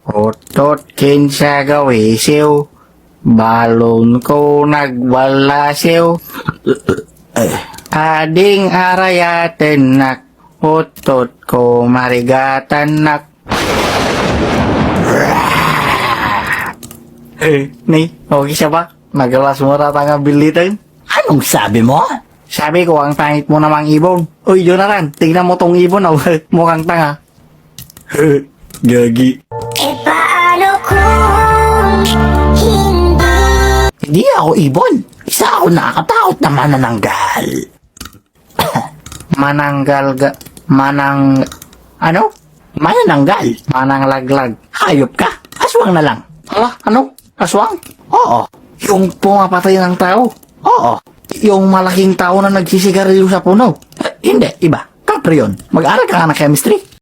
Otot kinsa gawisiw, balon ko nagbalasiw. Ading arayaten nak, otot ko marigatan nak. Ni, okay siya ba? Nagalas mo rata nga bilitan? Anong sabi mo? Sabi ko, ang pangit mo namang ibon. Uy, Jonathan, tingnan mo tong ibon, oh. Mukhang tanga. Gagi. E paano kung hindi? Hindi ako ibon. Isa ako nakakatakot na manananggal. Ano? Manananggal? Mananglaglag. Hayop ka? Aswang na lang. Hala, ano? Aswang? Oo. Yung pumapatay ng tao. Oo. Yung malaking tao na nagsisigarilyo sa puno. Hindi, iba. Kapre yun. Mag-aral ka nga ng chemistry.